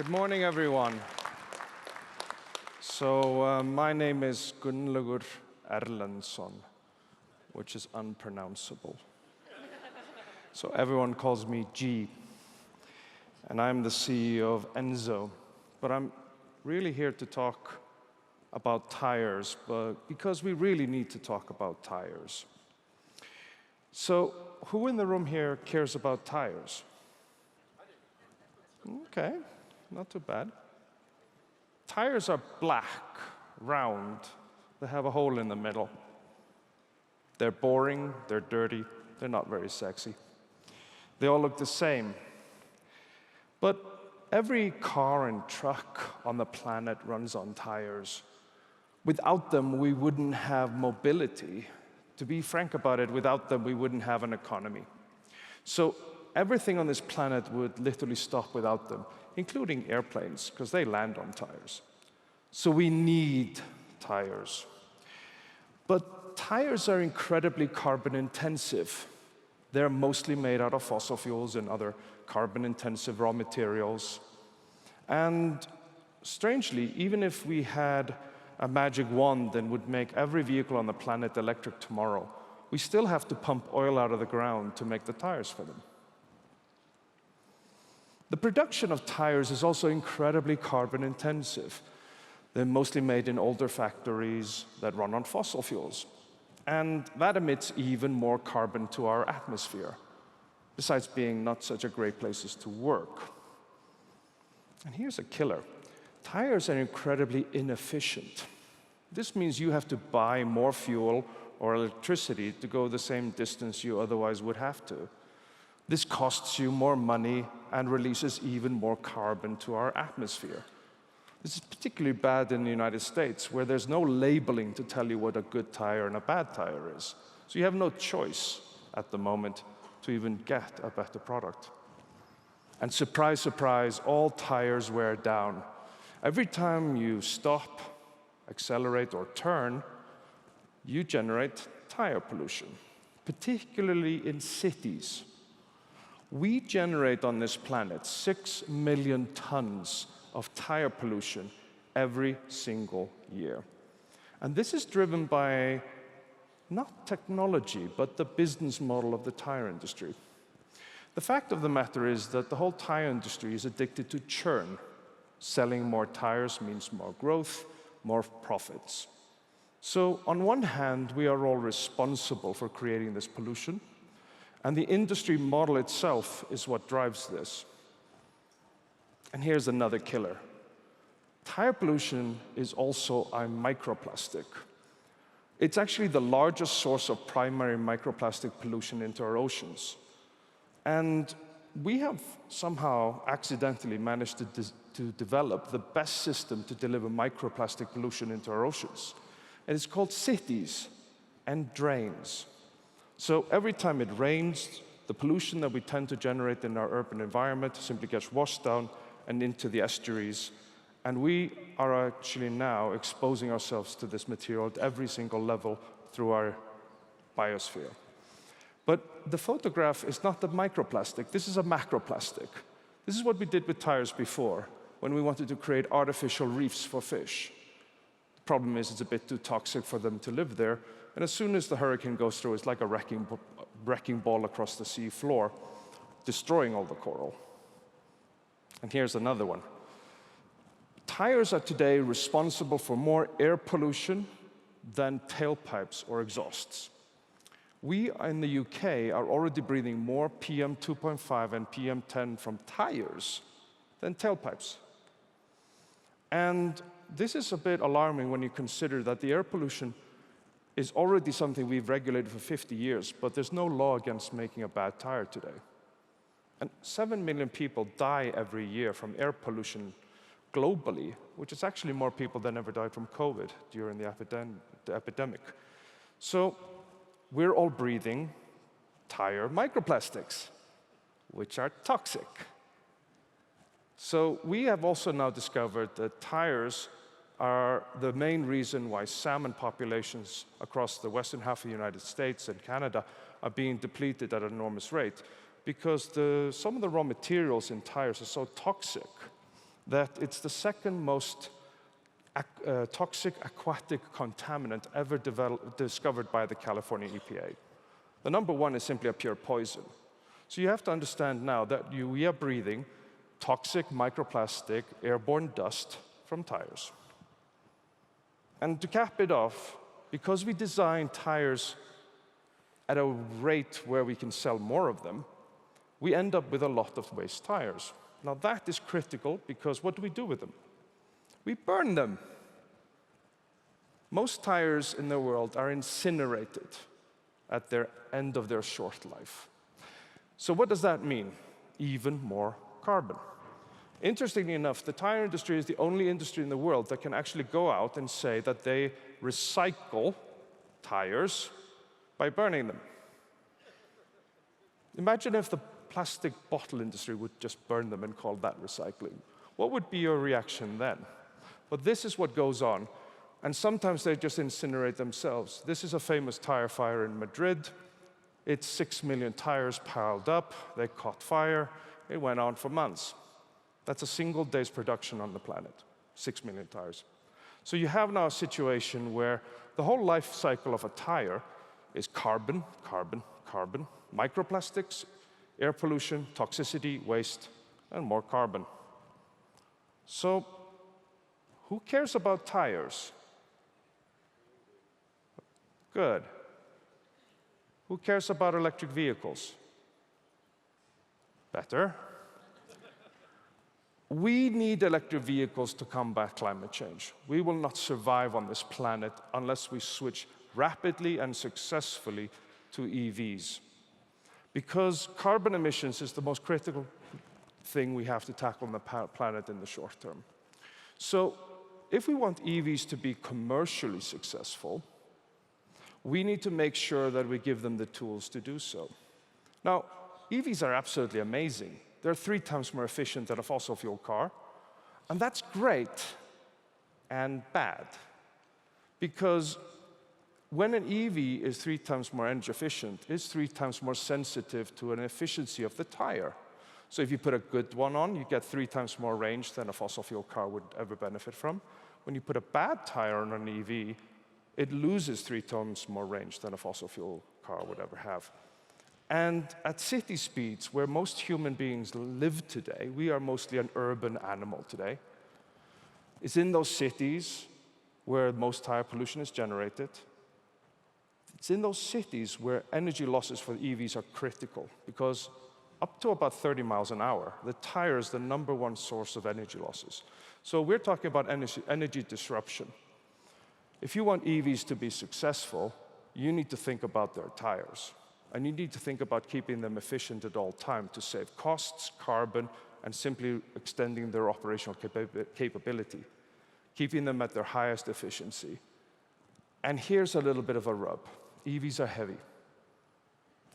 Good morning, everyone. So my name is Gunnlaugur Erlendsson, which is unpronounceable. So everyone calls me G. And I'm the CEO of ENSO. But I'm really here to talk about tires, but because we really need to talk about tires. So who in the room here cares about tires? Okay, not too bad. Tires are black, round. They have a hole in the middle. They're boring, they're dirty, they're not very sexy. They all look the same. But every car and truck on the planet runs on tires. Without them, we wouldn't have mobility. To be frank about it, without them, we wouldn't have an economy. So everything on this planet would literally stop without them, including airplanes, because they land on tires. So we need tires. But tires are incredibly carbon intensive. They're mostly made out of fossil fuels and other carbon-intensive raw materials. And strangely, even if we had a magic wand and would make every vehicle on the planet electric tomorrow, we still have to pump oil out of the ground to make the tires for them. The production of tires is also incredibly carbon-intensive. They're mostly made in older factories that run on fossil fuels. And that emits even more carbon to our atmosphere, besides being not such a great places to work. And here's a killer. Tires are incredibly inefficient. This means you have to buy more fuel or electricity to go the same distance you otherwise would have to. This costs you more money and releases even more carbon to our atmosphere. This is particularly bad in the United States, where there's no labeling to tell you what a good tire and a bad tire is. So you have no choice at the moment to even get a better product. And surprise, surprise, all tires wear down. Every time you stop, accelerate, or turn, you generate tire pollution, particularly in cities. We generate on this planet 6 million tons of tire pollution every single year. And this is driven by not technology, but the business model of the tire industry. The fact of the matter is that the whole tire industry is addicted to churn. Selling more tires means more growth, more profits. So on one hand, we are all responsible for creating this pollution, and the industry model itself is what drives this. And here's another killer. Tire pollution is also a microplastic. It's actually the largest source of primary microplastic pollution into our oceans. And we have somehow accidentally managed to develop the best system to deliver microplastic pollution into our oceans. And it's called cities and drains. So every time it rains, the pollution that we tend to generate in our urban environment simply gets washed down and into the estuaries. And we are actually now exposing ourselves to this material at every single level through our biosphere. But the photograph is not the microplastic, this is a macroplastic. This is what we did with tires before, when we wanted to create artificial reefs for fish. The problem is it's a bit too toxic for them to live there, and as soon as the hurricane goes through, it's like a wrecking ball across the sea floor, destroying all the coral. And here's another one. Tires are today responsible for more air pollution than tailpipes or exhausts. We in the UK are already breathing more PM 2.5 and PM 10 from tires than tailpipes. And this is a bit alarming when you consider that the air pollution is already something we've regulated for 50 years, but there's no law against making a bad tire today. And 7 million people die every year from air pollution globally, which is actually more people than ever died from COVID during the epidemic. So we're all breathing tire microplastics, which are toxic. So we have also now discovered that tires are the main reason why salmon populations across the western half of the United States and Canada are being depleted at an enormous rate, because some of the raw materials in tires are so toxic that it's the second most toxic aquatic contaminant ever discovered by the California EPA. The number one is simply a pure poison. So you have to understand now that we are breathing toxic microplastic airborne dust from tires. And to cap it off, because we design tires at a rate where we can sell more of them, we end up with a lot of waste tires. Now that is critical because what do we do with them? We burn them. Most tires in the world are incinerated at the end of their short life. So what does that mean? Even more carbon. Interestingly enough, the tire industry is the only industry in the world that can actually go out and say that they recycle tires by burning them. Imagine if the plastic bottle industry would just burn them and call that recycling. What would be your reaction then? But this is what goes on. And sometimes they just incinerate themselves. This is a famous tire fire in Madrid. It's 6 million tires piled up. They caught fire. It went on for months. That's a single day's production on the planet, 6 million tires. So you have now a situation where the whole life cycle of a tire is carbon, carbon, carbon, microplastics, air pollution, toxicity, waste, and more carbon. So who cares about tires? Good. Who cares about electric vehicles? Better. We need electric vehicles to combat climate change. We will not survive on this planet unless we switch rapidly and successfully to EVs. Because carbon emissions is the most critical thing we have to tackle on the planet in the short term. So if we want EVs to be commercially successful, we need to make sure that we give them the tools to do so. Now, EVs are absolutely amazing. They're 3 times more efficient than a fossil fuel car. And that's great and bad. Because when an EV is 3 times more energy efficient, it's 3 times more sensitive to an efficiency of the tire. So if you put a good one on, you get 3 times more range than a fossil fuel car would ever benefit from. When you put a bad tire on an EV, it loses 3 times more range than a fossil fuel car would ever have. And at city speeds, where most human beings live today, we are mostly an urban animal today. It's in those cities where most tire pollution is generated. It's in those cities where energy losses for EVs are critical, because up to about 30 miles an hour, the tire is the #1 source of energy losses. So we're talking about energy disruption. If you want EVs to be successful, you need to think about their tires. And you need to think about keeping them efficient at all times to save costs, carbon, and simply extending their operational capability, keeping them at their highest efficiency. And here's a little bit of a rub. EVs are heavy.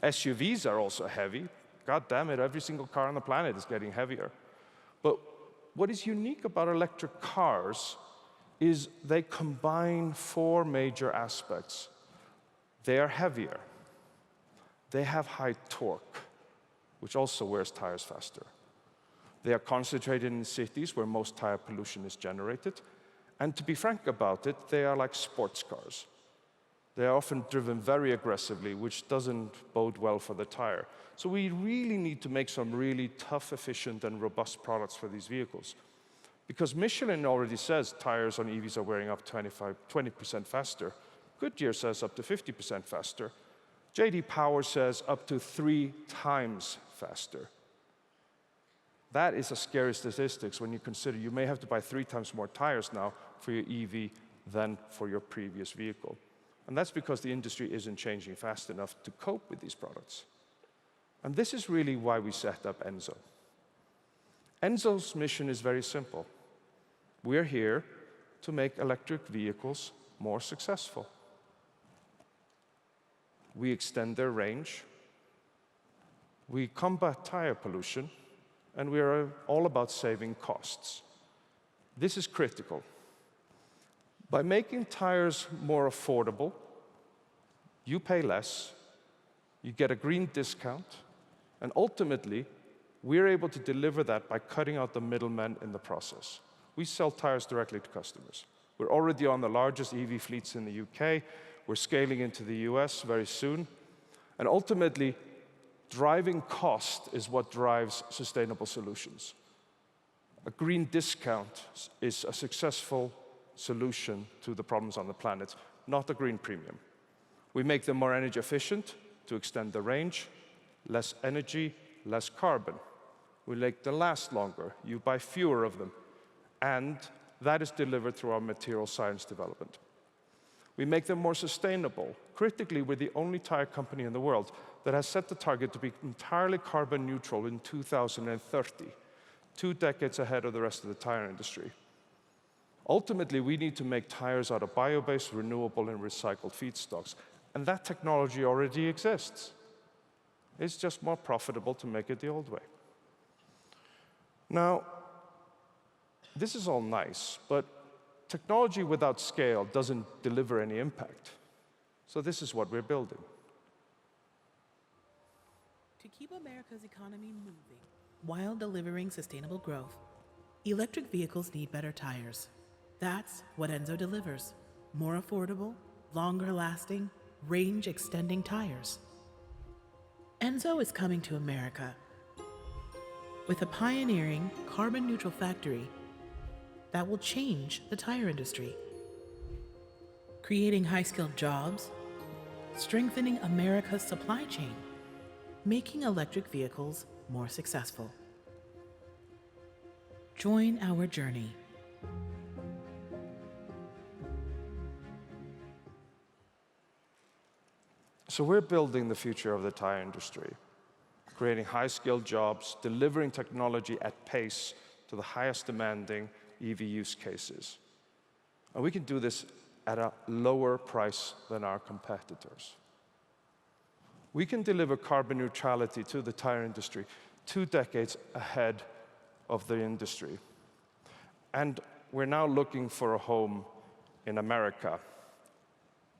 SUVs are also heavy. God damn it, every single car on the planet is getting heavier. But what is unique about electric cars is they combine 4 major aspects. They are heavier. They have high torque, which also wears tires faster. They are concentrated in cities where most tire pollution is generated. And to be frank about it, they are like sports cars. They are often driven very aggressively, which doesn't bode well for the tire. So we really need to make some really tough, efficient, and robust products for these vehicles. Because Michelin already says tires on EVs are wearing up 20% faster. Goodyear says up to 50% faster. J.D. Power says up to 3 times faster. That is a scary statistics when you consider you may have to buy 3 times more tires now for your EV than for your previous vehicle. And that's because the industry isn't changing fast enough to cope with these products. And this is really why we set up ENSO. ENSO's mission is very simple. We're here to make electric vehicles more successful. We extend their range, we combat tire pollution, and we are all about saving costs. This is critical. By making tires more affordable, you pay less, you get a green discount, and ultimately, we're able to deliver that by cutting out the middlemen in the process. We sell tires directly to customers. We're already on the largest EV fleets in the UK. We're scaling into the US very soon. And ultimately, driving cost is what drives sustainable solutions. A green discount is a successful solution to the problems on the planet, not a green premium. We make them more energy efficient to extend the range, less energy, less carbon. We make them last longer. You buy fewer of them. And that is delivered through our material science development. We make them more sustainable. Critically, we're the only tire company in the world that has set the target to be entirely carbon neutral in 2030, 2 decades ahead of the rest of the tire industry. Ultimately, we need to make tires out of bio-based, renewable, and recycled feedstocks. And that technology already exists. It's just more profitable to make it the old way. Now, this is all nice, but technology without scale doesn't deliver any impact. So this is what we're building. To keep America's economy moving while delivering sustainable growth, electric vehicles need better tires. That's what ENSO delivers. More affordable, longer lasting, range extending tires. ENSO is coming to America with a pioneering carbon neutral factory that will change the tire industry, creating high-skilled jobs, strengthening America's supply chain, making electric vehicles more successful. Join our journey. So we're building the future of the tire industry, creating high-skilled jobs, delivering technology at pace to the highest demanding EV use cases. And we can do this at a lower price than our competitors. We can deliver carbon neutrality to the tire industry 2 decades ahead of the industry. And we're now looking for a home in America.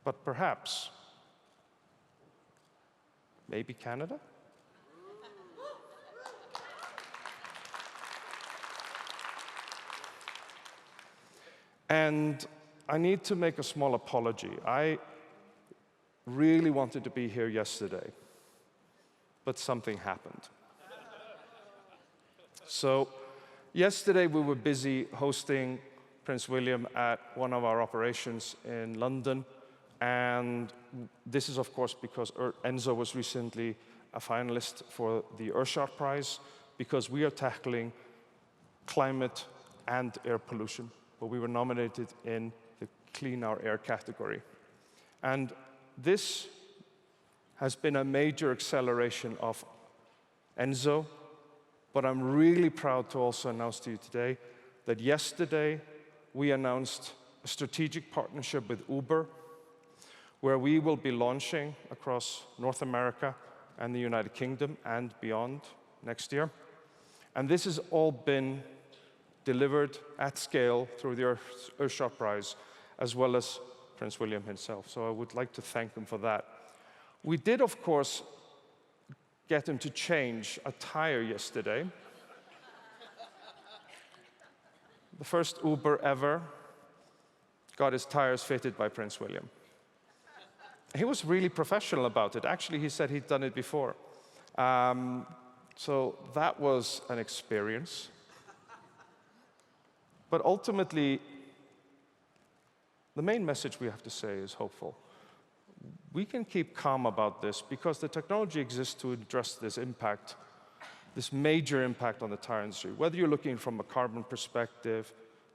But perhaps, maybe Canada? And I need to make a small apology. I really wanted to be here yesterday, but something happened. So yesterday we were busy hosting Prince William at one of our operations in London, and this is of course because ENSO was recently a finalist for the Earthshot Prize, because we are tackling climate and air pollution. But we were nominated in the Clean Our Air category. And this has been a major acceleration of ENSO, but I'm really proud to also announce to you today that yesterday we announced a strategic partnership with Uber, where we will be launching across North America and the United Kingdom and beyond next year. And this has all been delivered at scale through the Earthshot Prize, as well as Prince William himself. So I would like to thank him for that. We did, of course, get him to change a tire yesterday. The first Uber ever got his tires fitted by Prince William. He was really professional about it. Actually, he said he'd done it before. So that was an experience. But ultimately, the main message we have to say is hopeful. We can keep calm about this because the technology exists to address this impact, this major impact on the tire industry. Whether you're looking from a carbon perspective,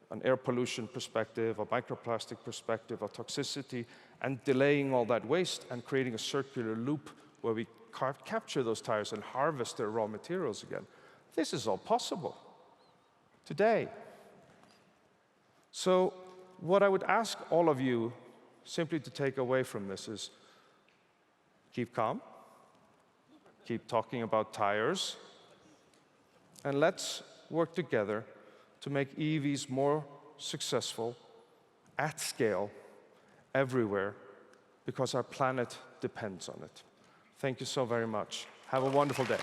an air pollution perspective, a microplastic perspective, a toxicity, and delaying all that waste and creating a circular loop where we capture those tires and harvest their raw materials again. This is all possible today. So what I would ask all of you simply to take away from this is keep calm, keep talking about tires, and let's work together to make EVs more successful at scale everywhere, because our planet depends on it. Thank you so very much. Have a wonderful day.